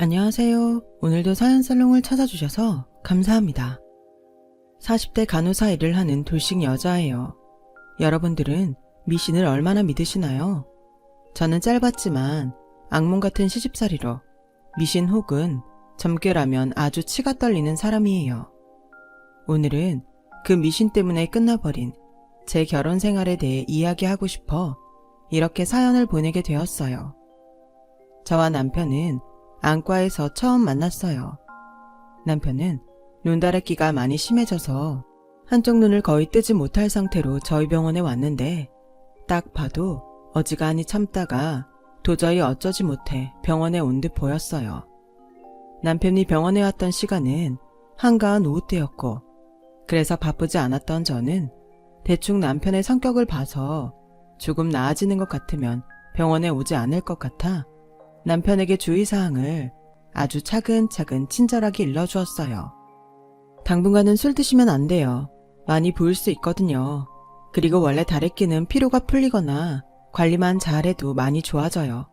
안녕하세요. 오늘도 사연살롱을 찾아주셔서 감사합니다. 40대 간호사 일을 하는 돌싱 여자예요. 여러분들은 미신을 얼마나 믿으시나요? 저는 짧았지만 악몽 같은 시집살이로 미신 혹은 점괘라면 아주 치가 떨리는 사람이에요. 오늘은 그 미신 때문에 끝나버린 제 결혼 생활에 대해 이야기하고 싶어 이렇게 사연을 보내게 되었어요. 저와 남편은 안과에서 처음 만났어요. 남편은 눈다래끼가 많이 심해져서 한쪽 눈을 거의 뜨지 못할 상태로 저희 병원에 왔는데 딱 봐도 어지간히 참다가 도저히 어쩌지 못해 병원에 온 듯 보였어요. 남편이 병원에 왔던 시간은 한가한 오후 때였고 그래서 바쁘지 않았던 저는 대충 남편의 성격을 봐서 조금 나아지는 것 같으면 병원에 오지 않을 것 같아 남편에게 주의사항을 아주 차근차근 친절하게 일러주었어요. 당분간은 술 드시면 안 돼요. 많이 부을 수 있거든요. 그리고 원래 다래끼는 피로가 풀리거나 관리만 잘해도 많이 좋아져요.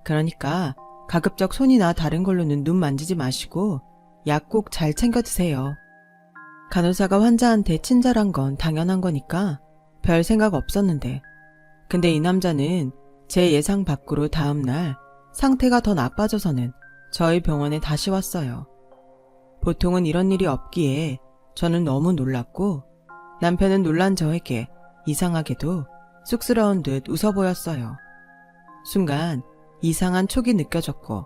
그러니까 가급적 손이나 다른 걸로는 눈 만지지 마시고 약 꼭 잘 챙겨 드세요. 간호사가 환자한테 친절한 건 당연한 거니까 별 생각 없었는데 근데 이 남자는 제 예상 밖으로 다음날 상태가 더 나빠져서는 저희 병원에 다시 왔어요. 보통은 이런 일이 없기에 저는 너무 놀랐고 남편은 놀란 저에게 이상하게도 쑥스러운 듯 웃어 보였어요. 순간 이상한 촉이 느껴졌고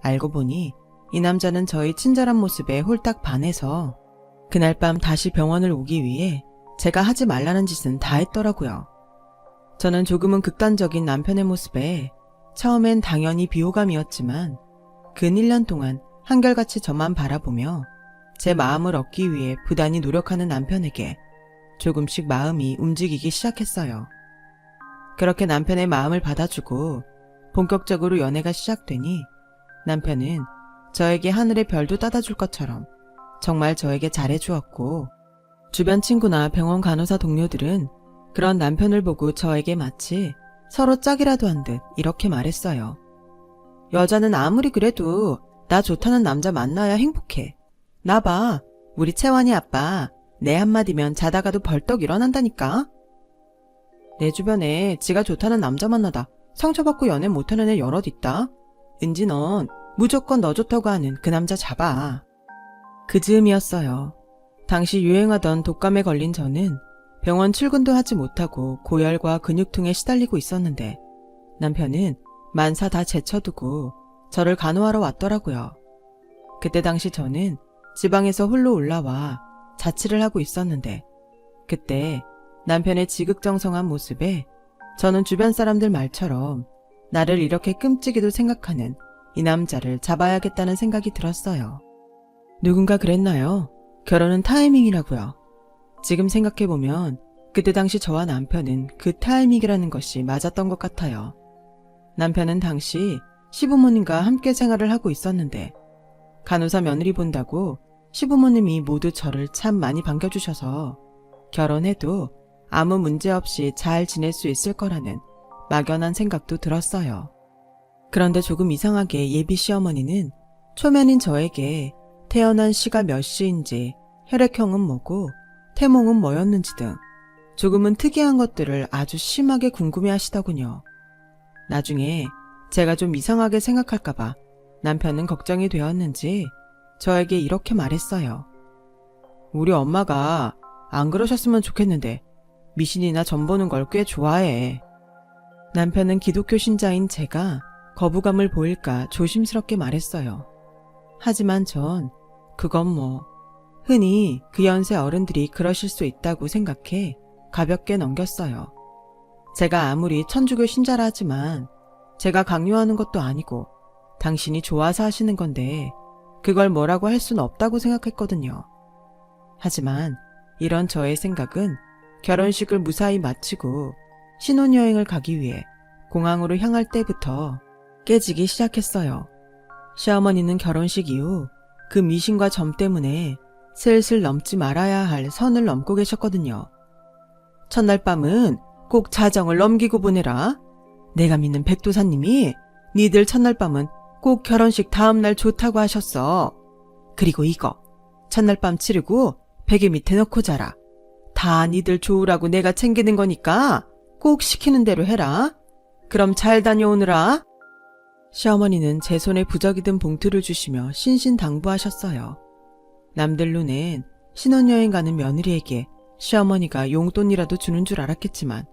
알고 보니 이 남자는 저희 친절한 모습에 홀딱 반해서 그날 밤 다시 병원을 오기 위해 제가 하지 말라는 짓은 다 했더라고요. 저는 조금은 극단적인 남편의 모습에 처음엔 당연히 비호감이었지만 근 1년 동안 한결같이 저만 바라보며 제 마음을 얻기 위해 부단히 노력하는 남편에게 조금씩 마음이 움직이기 시작했어요. 그렇게 남편의 마음을 받아주고 본격적으로 연애가 시작되니 남편은 저에게 하늘의 별도 따다줄 것처럼 정말 저에게 잘해주었고 주변 친구나 병원 간호사 동료들은 그런 남편을 보고 저에게 마치 서로 짝이라도 한 듯 이렇게 말했어요. 여자는 아무리 그래도 나 좋다는 남자 만나야 행복해. 나 봐, 우리 채원이 아빠 내 한마디면 자다가도 벌떡 일어난다니까. 내 주변에 지가 좋다는 남자 만나다 상처받고 연애 못하는 애 여럿 있다. 은지 넌 무조건 너 좋다고 하는 그 남자 잡아. 그 즈음이었어요. 당시 유행하던 독감에 걸린 저는 병원 출근도 하지 못하고 고열과 근육통에 시달리고 있었는데 남편은 만사 다 제쳐두고 저를 간호하러 왔더라고요. 그때 당시 저는 지방에서 홀로 올라와 자취를 하고 있었는데 그때 남편의 지극정성한 모습에 저는 주변 사람들 말처럼 나를 이렇게 끔찍이도 생각하는 이 남자를 잡아야겠다는 생각이 들었어요. 누군가 그랬나요? 결혼은 타이밍이라고요. 지금 생각해보면 그때 당시 저와 남편은 그 타이밍이라는 것이 맞았던 것 같아요. 남편은 당시 시부모님과 함께 생활을 하고 있었는데 간호사 며느리 본다고 시부모님이 모두 저를 참 많이 반겨주셔서 결혼해도 아무 문제 없이 잘 지낼 수 있을 거라는 막연한 생각도 들었어요. 그런데 조금 이상하게 예비 시어머니는 초면인 저에게 태어난 시가 몇 시인지 혈액형은 뭐고 태몽은 뭐였는지 등 조금은 특이한 것들을 아주 심하게 궁금해 하시더군요. 나중에 제가 좀 이상하게 생각할까봐 남편은 걱정이 되었는지 저에게 이렇게 말했어요. 우리 엄마가 안 그러셨으면 좋겠는데 미신이나 점 보는 걸 꽤 좋아해. 남편은 기독교 신자인 제가 거부감을 보일까 조심스럽게 말했어요. 하지만 전 그건 뭐 흔히 그 연세 어른들이 그러실 수 있다고 생각해 가볍게 넘겼어요. 제가 아무리 천주교 신자라 하지만 제가 강요하는 것도 아니고 당신이 좋아서 하시는 건데 그걸 뭐라고 할 수는 없다고 생각했거든요. 하지만 이런 저의 생각은 결혼식을 무사히 마치고 신혼여행을 가기 위해 공항으로 향할 때부터 깨지기 시작했어요. 시어머니는 결혼식 이후 그 미신과 점 때문에 슬슬 넘지 말아야 할 선을 넘고 계셨거든요. 첫날 밤은 꼭 자정을 넘기고 보내라. 내가 믿는 백도사님이 니들 첫날 밤은 꼭 결혼식 다음날 좋다고 하셨어. 그리고 이거 첫날 밤 치르고 베개 밑에 넣고 자라. 다 니들 좋으라고 내가 챙기는 거니까 꼭 시키는 대로 해라. 그럼 잘 다녀오느라. 시어머니는 제 손에 부적이 든 봉투를 주시며 신신당부하셨어요. 남들 눈엔 신혼여행 가는 며느리에게 시어머니가 용돈이라도 주는 줄 알았겠지만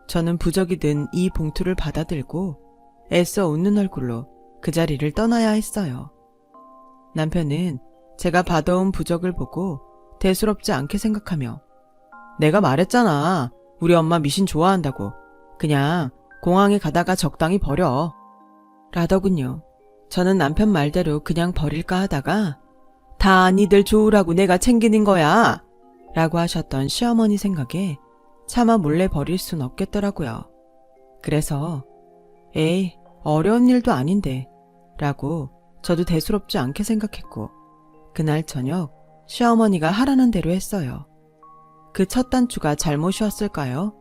저는 부적이 든 이 봉투를 받아들고 애써 웃는 얼굴로 그 자리를 떠나야 했어요. 남편은 제가 받아온 부적을 보고 대수롭지 않게 생각하며 내가 말했잖아. 우리 엄마 미신 좋아한다고. 그냥 공항에 가다가 적당히 버려. 라더군요. 저는 남편 말대로 그냥 버릴까 하다가 다 니들 좋으라고 내가 챙기는 거야. 라고 하셨던 시어머니 생각에 차마 몰래 버릴 순 없겠더라고요. 그래서 에이 어려운 일도 아닌데 라고 저도 대수롭지 않게 생각했고 그날 저녁 시어머니가 하라는 대로 했어요. 그 첫 단추가 잘못이었을까요?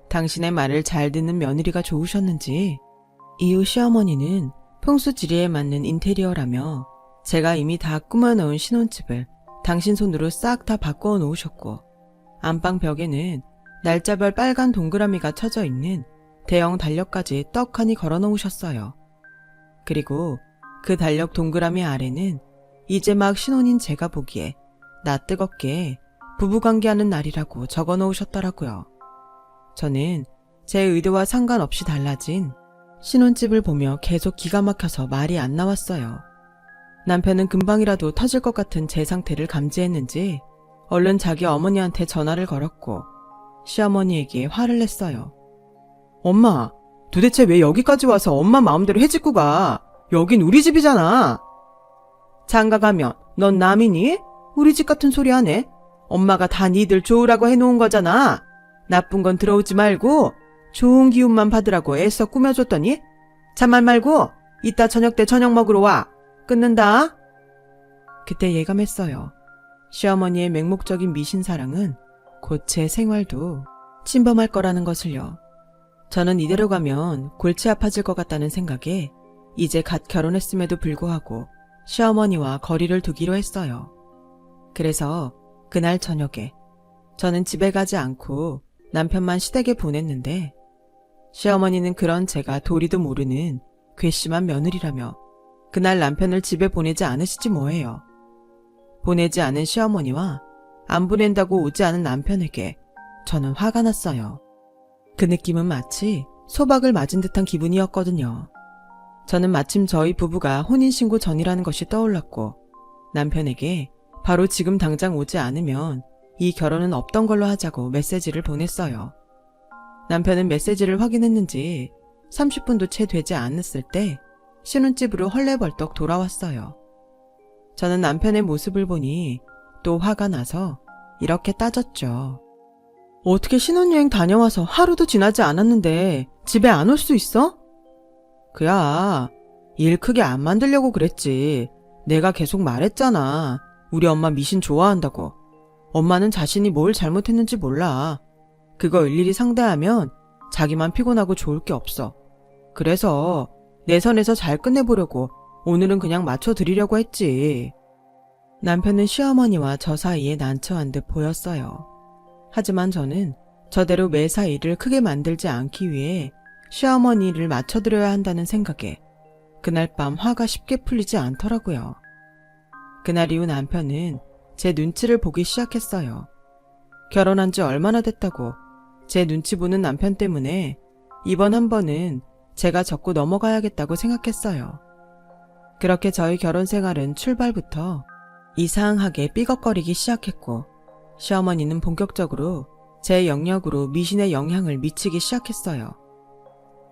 당신의 말을 잘 듣는 며느리가 좋으셨는지 이후 시어머니는 풍수지리에 맞는 인테리어라며 제가 이미 다 꾸며놓은 신혼집을 당신 손으로 싹 다 바꿔 놓으셨고 안방 벽에는 날짜별 빨간 동그라미가 쳐져 있는 대형 달력까지 떡하니 걸어 놓으셨어요. 그리고 그 달력 동그라미 아래는 이제 막 신혼인 제가 보기에 나 뜨겁게 부부관계하는 날이라고 적어 놓으셨더라고요. 저는 제 의도와 상관없이 달라진 신혼집을 보며 계속 기가 막혀서 말이 안 나왔어요. 남편은 금방이라도 터질 것 같은 제 상태를 감지했는지 얼른 자기 어머니한테 전화를 걸었고 시어머니에게 화를 냈어요. 엄마, 도대체 왜 여기까지 와서 엄마 마음대로 해집고 가? 여긴 우리 집이잖아. 장가 가면 넌 남이니? 우리 집 같은 소리 하네. 엄마가 다 니들 좋으라고 해놓은 거잖아. 나쁜 건 들어오지 말고 좋은 기운만 받으라고 애써 꾸며줬더니 잔말 말고 이따 저녁 때 저녁 먹으러 와. 끊는다. 그때 예감했어요. 시어머니의 맹목적인 미신사랑은 곧 제 생활도 침범할 거라는 것을요. 저는 이대로 가면 골치 아파질 것 같다는 생각에 이제 갓 결혼했음에도 불구하고 시어머니와 거리를 두기로 했어요. 그래서 그날 저녁에 저는 집에 가지 않고 남편만 시댁에 보냈는데 시어머니는 그런 제가 도리도 모르는 괘씸한 며느리라며 그날 남편을 집에 보내지 않으시지 뭐예요. 보내지 않은 시어머니와 안 보낸다고 오지 않은 남편에게 저는 화가 났어요. 그 느낌은 마치 소박을 맞은 듯한 기분이었거든요. 저는 마침 저희 부부가 혼인신고 전이라는 것이 떠올랐고 남편에게 바로 지금 당장 오지 않으면 이 결혼은 없던 걸로 하자고 메시지를 보냈어요. 남편은 메시지를 확인했는지 30분도 채 되지 않았을 때 신혼집으로 헐레벌떡 돌아왔어요. 저는 남편의 모습을 보니 또 화가 나서 이렇게 따졌죠. 어떻게 신혼여행 다녀와서 하루도 지나지 않았는데 집에 안 올 수 있어? 그야 일 크게 안 만들려고 그랬지. 내가 계속 말했잖아. 우리 엄마 미신 좋아한다고. 엄마는 자신이 뭘 잘못했는지 몰라. 그거 일일이 상대하면 자기만 피곤하고 좋을 게 없어. 그래서 내 선에서 잘 끝내보려고 오늘은 그냥 맞춰드리려고 했지. 남편은 시어머니와 저 사이에 난처한 듯 보였어요. 하지만 저는 저대로 매사 일을 크게 만들지 않기 위해 시어머니를 맞춰드려야 한다는 생각에 그날 밤 화가 쉽게 풀리지 않더라고요. 그날 이후 남편은 제 눈치를 보기 시작했어요. 결혼한 지 얼마나 됐다고 제 눈치 보는 남편 때문에 이번 한 번은 제가 접고 넘어가야겠다고 생각했어요. 그렇게 저희 결혼 생활은 출발부터 이상하게 삐걱거리기 시작했고 시어머니는 본격적으로 제 영역으로 미신의 영향을 미치기 시작했어요.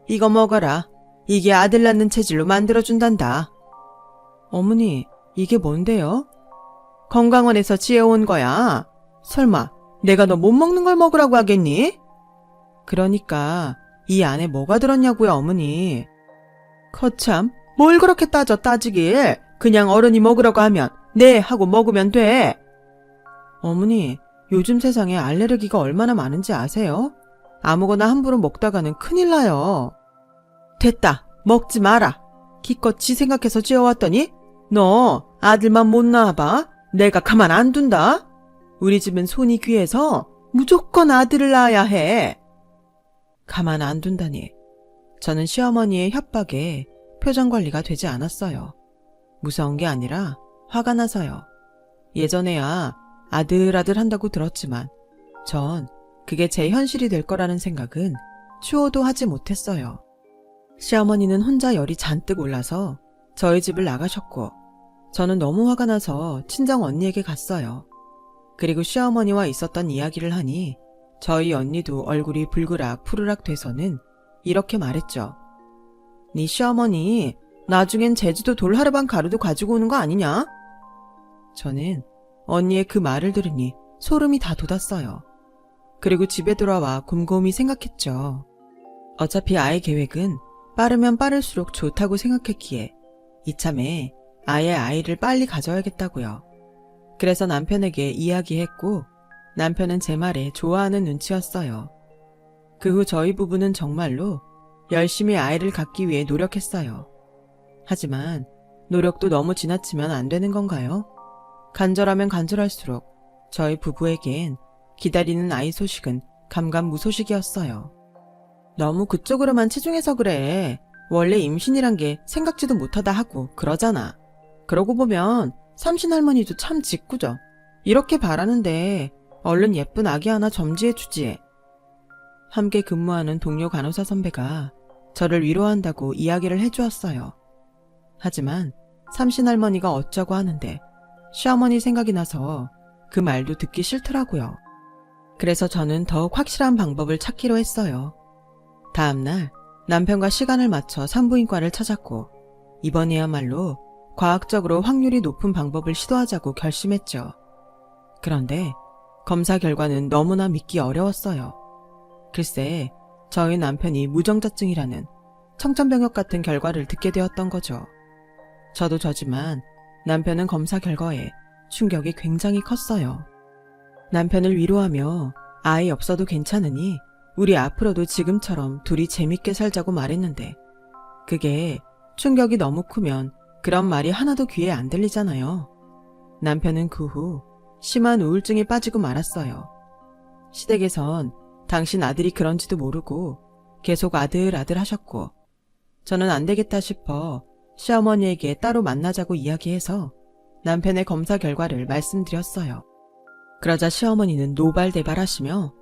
이거 먹어라. 이게 아들 낳는 체질로 만들어준단다. 어머니, 이게 뭔데요? 건강원에서 지어온 거야. 설마 내가 너 못 먹는 걸 먹으라고 하겠니? 그러니까 이 안에 뭐가 들었냐고요, 어머니. 거참, 뭘 그렇게 따지길. 그냥 어른이 먹으라고 하면 네 하고 먹으면 돼. 어머니, 요즘 세상에 알레르기가 얼마나 많은지 아세요? 아무거나 함부로 먹다가는 큰일 나요. 됐다, 먹지 마라. 기껏 지 생각해서 지어왔더니 너 아들만 못 낳아봐. 내가 가만 안 둔다. 우리 집은 손이 귀해서 무조건 아들을 낳아야 해. 가만 안 둔다니. 저는 시어머니의 협박에 표정 관리가 되지 않았어요. 무서운 게 아니라 화가 나서요. 예전에야 아들 한다고 들었지만 전 그게 제 현실이 될 거라는 생각은 추호도 하지 못했어요. 시어머니는 혼자 열이 잔뜩 올라서 저희 집을 나가셨고 저는 너무 화가 나서 친정 언니에게 갔어요. 그리고 시어머니와 있었던 이야기를 하니 저희 언니도 얼굴이 불그락 푸르락 돼서는 이렇게 말했죠. 네 시어머니 나중엔 제주도 돌하르방 가루도 가지고 오는 거 아니냐? 저는 언니의 그 말을 들으니 소름이 다 돋았어요. 그리고 집에 돌아와 곰곰이 생각했죠. 어차피 아이 계획은 빠르면 빠를수록 좋다고 생각했기에 이참에 아예 아이를 빨리 가져야겠다고요. 그래서 남편에게 이야기했고 남편은 제 말에 좋아하는 눈치였어요. 그 후 저희 부부는 정말로 열심히 아이를 갖기 위해 노력했어요. 하지만 노력도 너무 지나치면 안 되는 건가요? 간절하면 간절할수록 저희 부부에겐 기다리는 아이 소식은 감감무소식이었어요. 너무 그쪽으로만 치중해서 그래. 원래 임신이란 게 생각지도 못하다 하고 그러잖아. 그러고 보면 삼신할머니도 참 짓궂어. 이렇게 바라는데 얼른 예쁜 아기 하나 점지해주지. 함께 근무하는 동료 간호사 선배가 저를 위로한다고 이야기를 해주었어요. 하지만 삼신할머니가 어쩌고 하는데 시어머니 생각이 나서 그 말도 듣기 싫더라고요. 그래서 저는 더욱 확실한 방법을 찾기로 했어요. 다음날 남편과 시간을 맞춰 산부인과를 찾았고 이번에야말로 과학적으로 확률이 높은 방법을 시도하자고 결심했죠. 그런데 검사 결과는 너무나 믿기 어려웠어요. 글쎄, 저희 남편이 무정자증이라는 청천벽력 같은 결과를 듣게 되었던 거죠. 저도 저지만 남편은 검사 결과에 충격이 굉장히 컸어요. 남편을 위로하며 아이 없어도 괜찮으니 우리 앞으로도 지금처럼 둘이 재밌게 살자고 말했는데 그게 충격이 너무 크면 그런 말이 하나도 귀에 안 들리잖아요. 남편은 그 후 심한 우울증에 빠지고 말았어요. 시댁에선 당신 아들이 그런지도 모르고 계속 아들 하셨고 저는 안 되겠다 싶어 시어머니에게 따로 만나자고 이야기해서 남편의 검사 결과를 말씀드렸어요. 그러자 시어머니는 노발대발하시며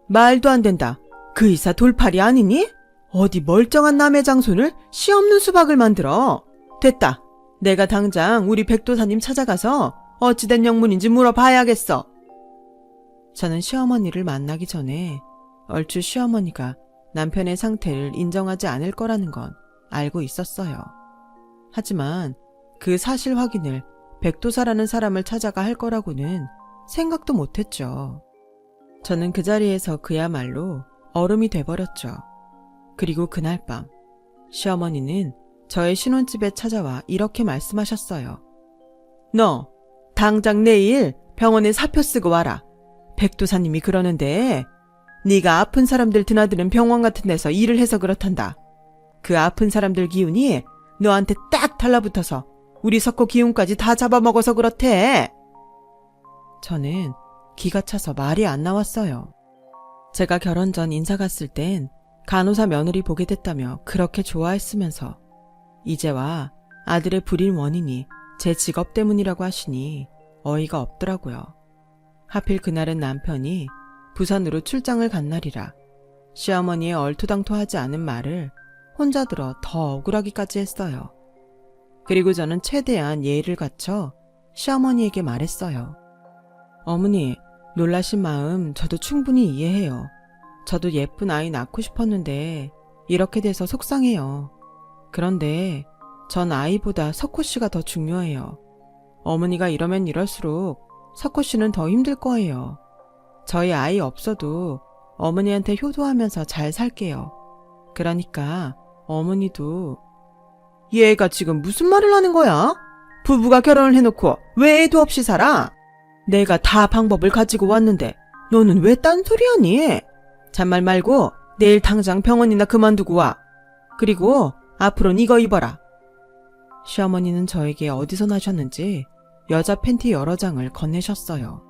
말도 안 된다. 그 의사 돌팔이 아니니? 어디 멀쩡한 남의 장손을 씨 없는 수박을 만들어. 됐다. 내가 당장 우리 백도사님 찾아가서 어찌된 영문인지 물어봐야겠어. 저는 시어머니를 만나기 전에 얼추 시어머니가 남편의 상태를 인정하지 않을 거라는 건 알고 있었어요. 하지만 그 사실 확인을 백도사라는 사람을 찾아가 할 거라고는 생각도 못했죠. 저는 그 자리에서 그야말로 얼음이 돼버렸죠. 그리고 그날 밤 시어머니는 저의 신혼집에 찾아와 이렇게 말씀하셨어요. 너 당장 내일 병원에 사표 쓰고 와라. 백도사님이 그러는데 네가 아픈 사람들 드나드는 병원 같은 데서 일을 해서 그렇단다. 그 아픈 사람들 기운이 너한테 딱 달라붙어서 우리 석호 기운까지 다 잡아먹어서 그렇대. 저는 기가 차서 말이 안 나왔어요. 제가 결혼 전 인사 갔을 땐 간호사 며느리 보게 됐다며 그렇게 좋아했으면서 이제와 아들의 불임 원인이 제 직업 때문이라고 하시니 어이가 없더라고요. 하필 그날은 남편이 부산으로 출장을 간 날이라 시어머니의 얼토당토하지 않은 말을 혼자 들어 더 억울하기까지 했어요. 그리고 저는 최대한 예의를 갖춰 시어머니에게 말했어요. 어머니, 놀라신 마음 저도 충분히 이해해요. 저도 예쁜 아이 낳고 싶었는데 이렇게 돼서 속상해요. 그런데 전 아이보다 석호 씨가 더 중요해요. 어머니가 이러면 이럴수록 석호 씨는 더 힘들 거예요. 저희 아이 없어도 어머니한테 효도하면서 잘 살게요. 그러니까 어머니도. 얘가 지금 무슨 말을 하는 거야? 부부가 결혼을 해놓고 왜 애도 없이 살아? 내가 다 방법을 가지고 왔는데 너는 왜 딴소리하니? 잔말 말고 내일 당장 병원이나 그만두고 와. 그리고 앞으로는 이거 입어라. 시어머니는 저에게 어디서 나셨는지 여자 팬티 여러 장을 건네셨어요.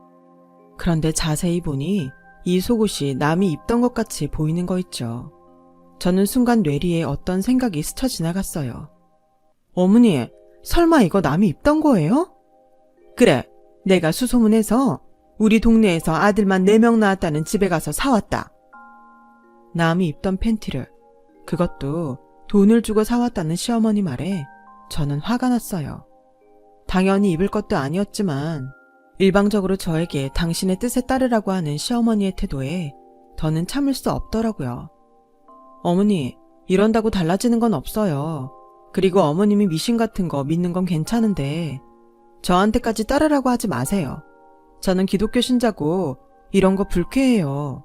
그런데 자세히 보니 이 속옷이 남이 입던 것 같이 보이는 거 있죠. 저는 순간 뇌리에 어떤 생각이 스쳐 지나갔어요. 어머니, 설마 이거 남이 입던 거예요? 그래, 내가 수소문해서 우리 동네에서 아들만 4명 낳았다는 집에 가서 사왔다. 남이 입던 팬티를, 그것도 돈을 주고 사왔다는 시어머니 말에 저는 화가 났어요. 당연히 입을 것도 아니었지만 일방적으로 저에게 당신의 뜻에 따르라고 하는 시어머니의 태도에 더는 참을 수 없더라고요. 어머니, 이런다고 달라지는 건 없어요. 그리고 어머님이 미신 같은 거 믿는 건 괜찮은데 저한테까지 따르라고 하지 마세요. 저는 기독교 신자고 이런 거 불쾌해요.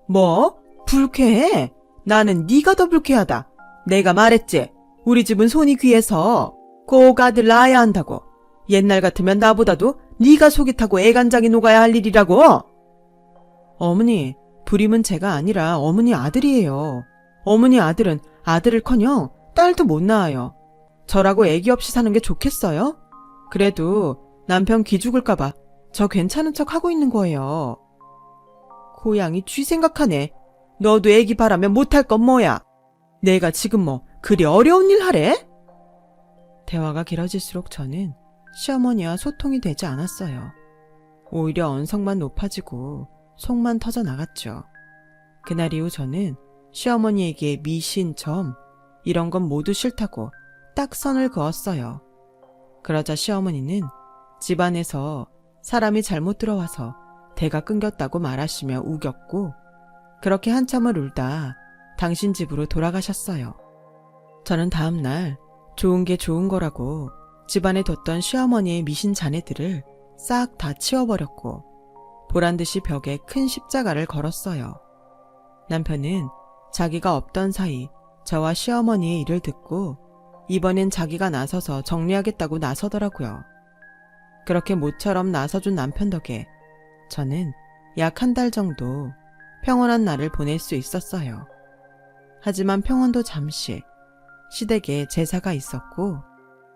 뭐? 불쾌해? 나는 네가 더 불쾌하다. 내가 말했지. 우리 집은 손이 귀해서 꼭 아들 낳아야 한다고. 옛날 같으면 나보다도 네가 속이 타고 애간장이 녹아야 할 일이라고. 어머니, 불임은 제가 아니라 어머니 아들이에요. 어머니 아들은 아들을커녕 딸도 못 낳아요. 저라고 애기 없이 사는 게 좋겠어요? 그래도 남편 기죽을까봐 저 괜찮은 척 하고 있는 거예요. 고양이 쥐 생각하네. 너도 애기 바라면 못할 건 뭐야? 내가 지금 뭐 그리 어려운 일 하래? 대화가 길어질수록 저는 시어머니와 소통이 되지 않았어요. 오히려 언성만 높아지고 속만 터져 나갔죠. 그날 이후 저는 시어머니에게 미신, 점 이런 건 모두 싫다고 딱 선을 그었어요. 그러자 시어머니는 집안에서 사람이 잘못 들어와서 대가 끊겼다고 말하시며 우겼고 그렇게 한참을 울다 당신 집으로 돌아가셨어요. 저는 다음날 좋은 게 좋은 거라고 집안에 뒀던 시어머니의 미신 잔해들을 싹 다 치워버렸고 보란듯이 벽에 큰 십자가를 걸었어요. 남편은 자기가 없던 사이 저와 시어머니의 일을 듣고 이번엔 자기가 나서서 정리하겠다고 나서더라고요. 그렇게 모처럼 나서준 남편 덕에 저는 약 1달 정도 평온한 날을 보낼 수 있었어요. 하지만 평온도 잠시 시댁에 제사가 있었고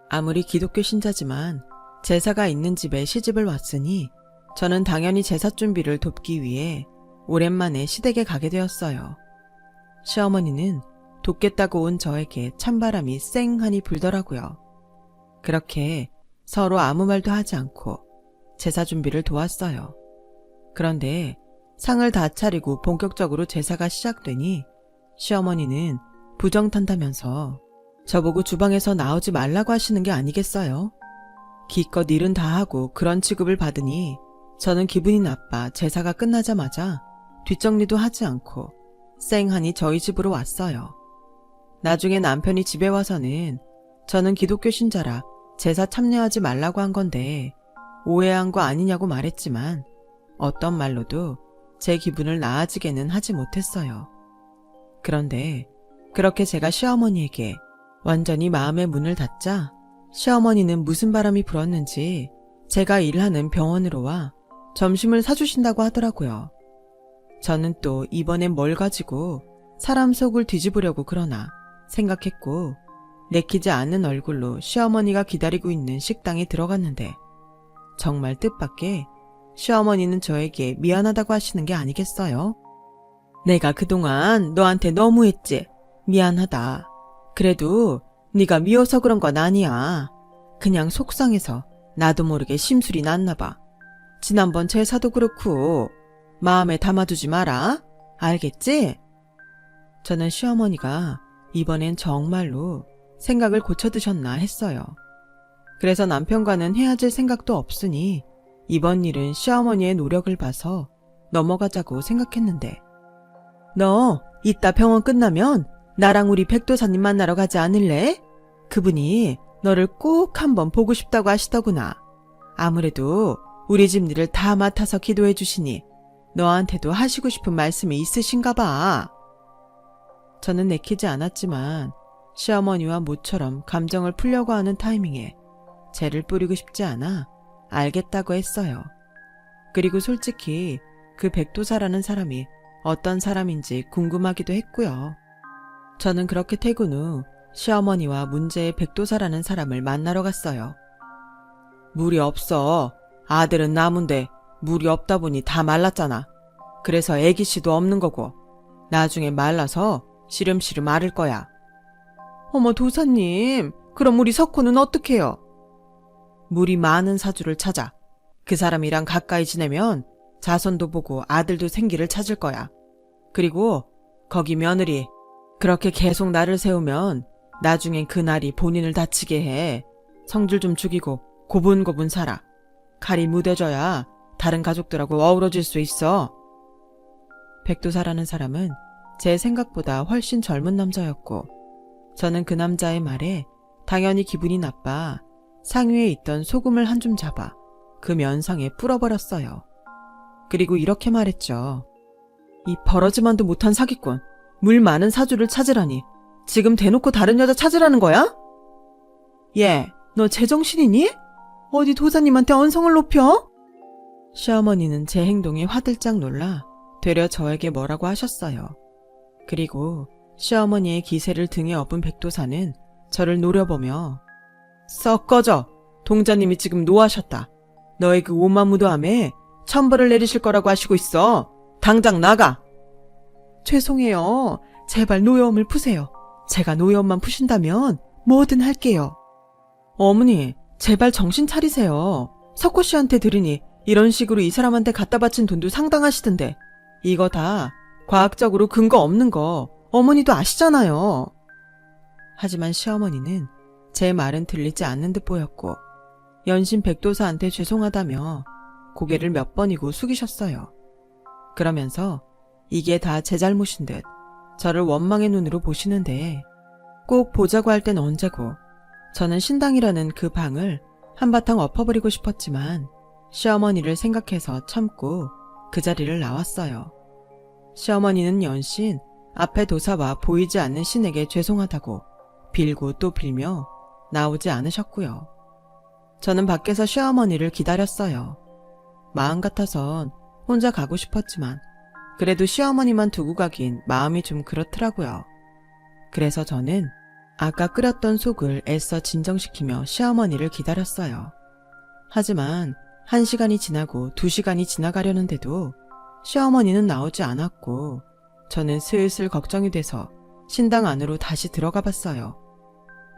아무리 기독교 신자지만 제사가 있는 집에 시집을 왔으니 저는 당연히 제사 준비를 돕기 위해 오랜만에 시댁에 가게 되었어요. 시어머니는 돕겠다고 온 저에게 찬바람이 쌩하니 불더라고요. 그렇게 서로 아무 말도 하지 않고 제사 준비를 도왔어요. 그런데 상을 다 차리고 본격적으로 제사가 시작되니 시어머니는 부정탄다면서 저보고 주방에서 나오지 말라고 하시는 게 아니겠어요? 기껏 일은 다 하고 그런 취급을 받으니 저는 기분이 나빠 제사가 끝나자마자 뒷정리도 하지 않고 쌩하니 저희 집으로 왔어요. 나중에 남편이 집에 와서는 저는 기독교 신자라 제사 참여하지 말라고 한 건데 오해한 거 아니냐고 말했지만 어떤 말로도 제 기분을 나아지게는 하지 못했어요. 그런데 그렇게 제가 시어머니에게 완전히 마음의 문을 닫자 시어머니는 무슨 바람이 불었는지 제가 일하는 병원으로 와 점심을 사주신다고 하더라고요. 저는 또 이번엔 뭘 가지고 사람 속을 뒤집으려고 그러나 생각했고 내키지 않은 얼굴로 시어머니가 기다리고 있는 식당에 들어갔는데 정말 뜻밖의 시어머니는 저에게 미안하다고 하시는 게 아니겠어요? 내가 그동안 너한테 너무했지. 미안하다. 그래도 네가 미워서 그런 건 아니야. 그냥 속상해서 나도 모르게 심술이 났나 봐. 지난번 제사도 그렇고 마음에 담아두지 마라. 알겠지? 저는 시어머니가 이번엔 정말로 생각을 고쳐드셨나 했어요. 그래서 남편과는 헤어질 생각도 없으니 이번 일은 시어머니의 노력을 봐서 넘어가자고 생각했는데 너 이따 병원 끝나면 나랑 우리 백도사님 만나러 가지 않을래? 그분이 너를 꼭 한번 보고 싶다고 하시더구나. 아무래도 우리 집 일을 다 맡아서 기도해 주시니 너한테도 하시고 싶은 말씀이 있으신가 봐. 저는 내키지 않았지만 시어머니와 모처럼 감정을 풀려고 하는 타이밍에 재를 뿌리고 싶지 않아 알겠다고 했어요. 그리고 솔직히 그 백도사라는 사람이 어떤 사람인지 궁금하기도 했고요. 저는 그렇게 퇴근 후 시어머니와 문제의 백도사라는 사람을 만나러 갔어요. 물이 없어. 아들은 나무인데 물이 없다 보니 다 말랐잖아. 그래서 애기씨도 없는 거고 나중에 말라서 시름시름 마를 거야. 어머 도사님, 그럼 우리 석호는 어떡해요? 물이 많은 사주를 찾아. 그 사람이랑 가까이 지내면 자손도 보고 아들도 생기를 찾을 거야. 그리고 거기 며느리, 그렇게 계속 나를 세우면 나중엔 그 날이 본인을 다치게 해. 성질 좀 죽이고 고분고분 살아. 칼이 무뎌져야 다른 가족들하고 어우러질 수 있어. 백도사라는 사람은 제 생각보다 훨씬 젊은 남자였고 저는 그 남자의 말에 당연히 기분이 나빠 상위에 있던 소금을 한 줌 잡아 그 면상에 뿌려버렸어요. 그리고 이렇게 말했죠. 이 버러지만도 못한 사기꾼, 물 많은 사주를 찾으라니 지금 대놓고 다른 여자 찾으라는 거야? 얘, 너 제정신이니? 어디 도사님한테 언성을 높여? 시어머니는 제 행동에 화들짝 놀라 되려 저에게 뭐라고 하셨어요. 그리고 시어머니의 기세를 등에 업은 백도사는 저를 노려보며 썩 꺼져. 동자님이 지금 노하셨다. 너의 그 오만무도함에 천벌을 내리실 거라고 하시고 있어. 당장 나가. 죄송해요. 제발 노여움을 푸세요. 제가 노여움만 푸신다면 뭐든 할게요. 어머니, 제발 정신 차리세요. 석호 씨한테 들으니 이런 식으로 이 사람한테 갖다 바친 돈도 상당하시던데 이거 다 과학적으로 근거 없는 거 어머니도 아시잖아요. 하지만 시어머니는 제 말은 들리지 않는 듯 보였고 연신 백도사한테 죄송하다며 고개를 몇 번이고 숙이셨어요. 그러면서 이게 다 제 잘못인 듯 저를 원망의 눈으로 보시는데 꼭 보자고 할 땐 언제고 저는 신당이라는 그 방을 한바탕 엎어버리고 싶었지만 시어머니를 생각해서 참고 그 자리를 나왔어요. 시어머니는 연신 앞에 도사와 보이지 않는 신에게 죄송하다고 빌고 또 빌며 나오지 않으셨고요. 저는 밖에서 시어머니를 기다렸어요. 마음 같아선 혼자 가고 싶었지만 그래도 시어머니만 두고 가긴 마음이 좀 그렇더라고요. 그래서 저는 아까 끓였던 속을 애써 진정시키며 시어머니를 기다렸어요. 하지만 1시간이 지나고 2시간이 지나가려는데도 시어머니는 나오지 않았고 저는 슬슬 걱정이 돼서 신당 안으로 다시 들어가 봤어요.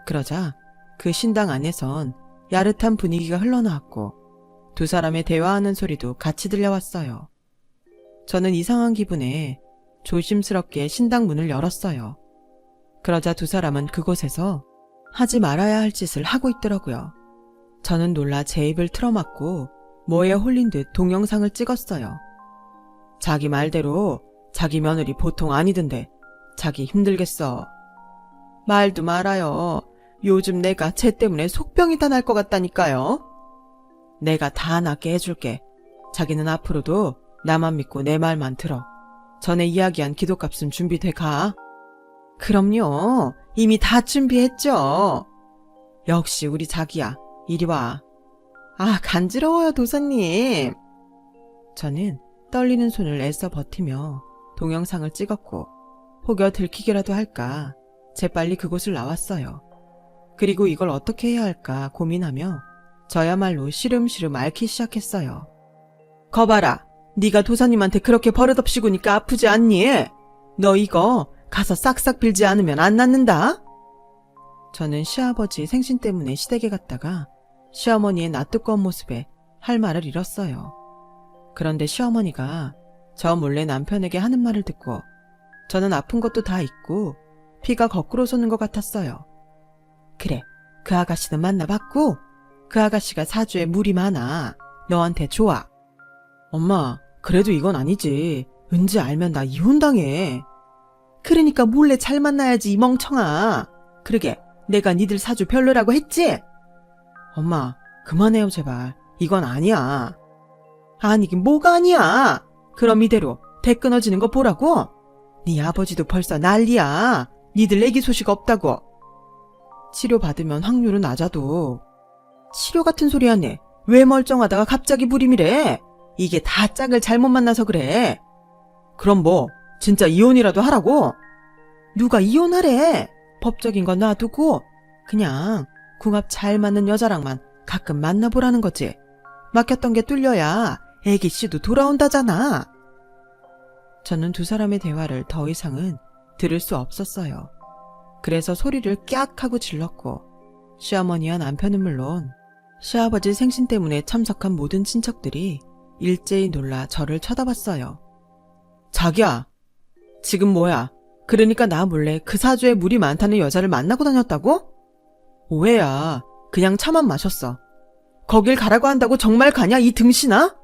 그러자 그 신당 안에선 야릇한 분위기가 흘러나왔고 두 사람의 대화하는 소리도 같이 들려왔어요. 저는 이상한 기분에 조심스럽게 신당 문을 열었어요. 그러자 두 사람은 그곳에서 하지 말아야 할 짓을 하고 있더라고요. 저는 놀라 제 입을 틀어막고 뭐에 홀린 듯 동영상을 찍었어요. 자기 말대로 자기 며느리 보통 아니던데 자기 힘들겠어. 말도 말아요. 요즘 내가 쟤 때문에 속병이 다 날 것 같다니까요. 내가 다 낫게 해줄게. 자기는 앞으로도 나만 믿고 내 말만 들어. 전에 이야기한 기도값은 준비돼 가. 그럼요. 이미 다 준비했죠. 역시 우리 자기야. 이리 와. 아, 간지러워요, 도사님. 저는 떨리는 손을 애써 버티며 동영상을 찍었고 혹여 들키기라도 할까 재빨리 그곳을 나왔어요. 그리고 이걸 어떻게 해야 할까 고민하며 저야말로 시름시름 앓기 시작했어요. 거봐라. 네가 도사님한테 그렇게 버릇없이 구니까 아프지 않니? 너 이거 가서 싹싹 빌지 않으면 안 낫는다. 저는 시아버지 생신 때문에 시댁에 갔다가 시어머니의 낯뜨거운 모습에 할 말을 잃었어요. 그런데 시어머니가 저 몰래 남편에게 하는 말을 듣고 저는 아픈 것도 다 잊고 피가 거꾸로 솟는 것 같았어요. 그래, 그 아가씨는 만나봤고 그 아가씨가 사주에 물이 많아. 너한테 좋아. 엄마, 그래도 이건 아니지. 은지 알면 나 이혼당해. 그러니까 몰래 잘 만나야지 이 멍청아. 그러게 내가 니들 사주 별로라고 했지? 엄마, 그만해요 제발. 이건 아니야. 아니긴 뭐가 아니야. 그럼 이대로 대 끊어지는 거 보라고? 네 아버지도 벌써 난리야. 니들 애기 소식 없다고. 치료받으면 확률은 낮아도. 치료 같은 소리 하네. 왜 멀쩡하다가 갑자기 불임이래? 이게 다 짝을 잘못 만나서 그래. 그럼 뭐 진짜 이혼이라도 하라고? 누가 이혼하래? 법적인 건 놔두고 그냥 궁합 잘 맞는 여자랑만 가끔 만나보라는 거지. 막혔던 게 뚫려야 애기씨도 돌아온다잖아. 저는 두 사람의 대화를 더 이상은 들을 수 없었어요. 그래서 소리를 깍 하고 질렀고 시어머니와 남편은 물론 시아버지 생신 때문에 참석한 모든 친척들이 일제히 놀라 저를 쳐다봤어요. 자기야, 지금 뭐야? 그러니까 나 몰래 그 사주에 물이 많다는 여자를 만나고 다녔다고? 오해야. 그냥 차만 마셨어. 거길 가라고 한다고 정말 가냐, 이 등신아?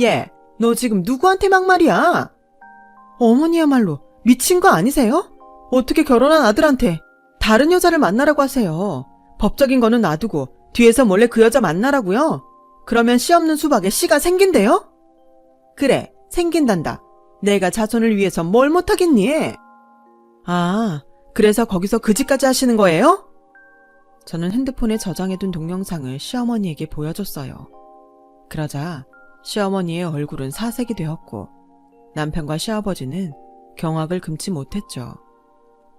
얘, 너 지금 누구한테 막말이야? 어머니야말로 미친 거 아니세요? 어떻게 결혼한 아들한테 다른 여자를 만나라고 하세요? 법적인 거는 놔두고 뒤에서 몰래 그 여자 만나라고요? 그러면 씨 없는 수박에 씨가 생긴대요? 그래, 생긴단다. 내가 자손을 위해서 뭘 못하겠니? 아, 그래서 거기서 그 짓까지 하시는 거예요? 저는 핸드폰에 저장해둔 동영상을 시어머니에게 보여줬어요. 그러자 시어머니의 얼굴은 사색이 되었고 남편과 시아버지는 경악을 금치 못했죠.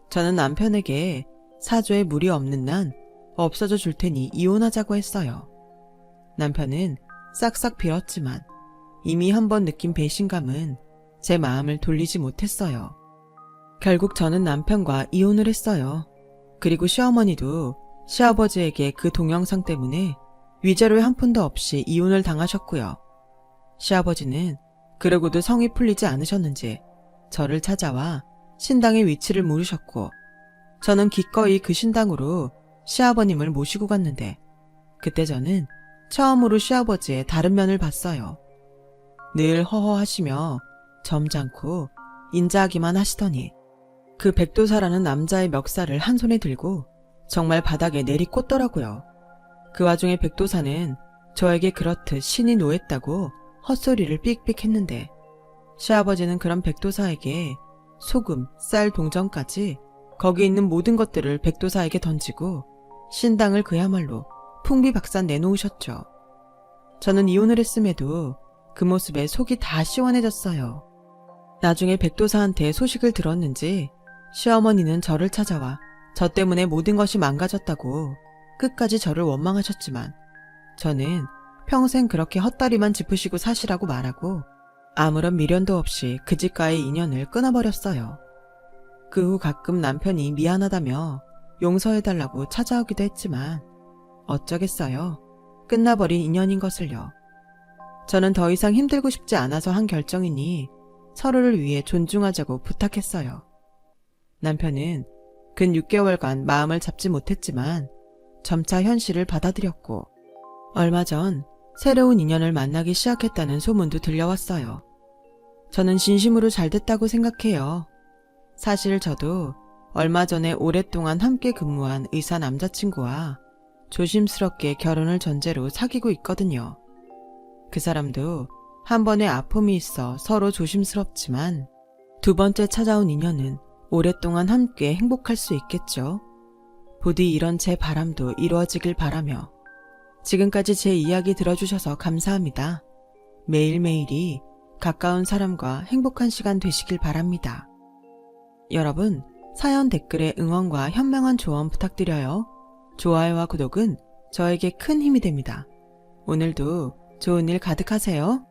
저는 남편에게 사주에 물이 없는 난 없어져 줄 테니 이혼하자고 했어요. 남편은 싹싹 빌었지만 이미 한번 느낀 배신감은 제 마음을 돌리지 못했어요. 결국 저는 남편과 이혼을 했어요. 그리고 시어머니도 시아버지에게 그 동영상 때문에 위자료 한 푼도 없이 이혼을 당하셨고요. 시아버지는 그러고도 성이 풀리지 않으셨는지 저를 찾아와 신당의 위치를 물으셨고 저는 기꺼이 그 신당으로 시아버님을 모시고 갔는데 그때 저는 처음으로 시아버지의 다른 면을 봤어요. 늘 허허하시며 점잖고 인자하기만 하시더니 그 백도사라는 남자의 멱살을 한 손에 들고 정말 바닥에 내리꽂더라고요. 그 와중에 백도사는 저에게 그렇듯 신이 노했다고 헛소리를 삑삑 했는데 시아버지는 그런 백도사에게 소금, 쌀 동전까지 거기 있는 모든 것들을 백도사에게 던지고 신당을 그야말로 풍비박산 내놓으셨죠. 저는 이혼을 했음에도 그 모습에 속이 다 시원해졌어요. 나중에 백도사한테 소식을 들었는지 시어머니는 저를 찾아와 저 때문에 모든 것이 망가졌다고 끝까지 저를 원망하셨지만 저는 평생 그렇게 헛다리만 짚으시고 사시라고 말하고 아무런 미련도 없이 그 집과의 인연을 끊어버렸어요. 그 후 가끔 남편이 미안하다며 용서해달라고 찾아오기도 했지만 어쩌겠어요. 끝나버린 인연인 것을요. 저는 더 이상 힘들고 싶지 않아서 한 결정이니 서로를 위해 존중하자고 부탁했어요. 남편은 근 6개월간 마음을 잡지 못했지만 점차 현실을 받아들였고 얼마 전 새로운 인연을 만나기 시작했다는 소문도 들려왔어요. 저는 진심으로 잘 됐다고 생각해요. 사실 저도 얼마 전에 오랫동안 함께 근무한 의사 남자친구와 조심스럽게 결혼을 전제로 사귀고 있거든요. 그 사람도 한 번의 아픔이 있어 서로 조심스럽지만 두 번째 찾아온 인연은 오랫동안 함께 행복할 수 있겠죠. 부디 이런 제 바람도 이루어지길 바라며 지금까지 제 이야기 들어주셔서 감사합니다. 매일매일이 가까운 사람과 행복한 시간 되시길 바랍니다. 여러분, 사연 댓글에 응원과 현명한 조언 부탁드려요. 좋아요와 구독은 저에게 큰 힘이 됩니다. 오늘도 좋은 일 가득하세요.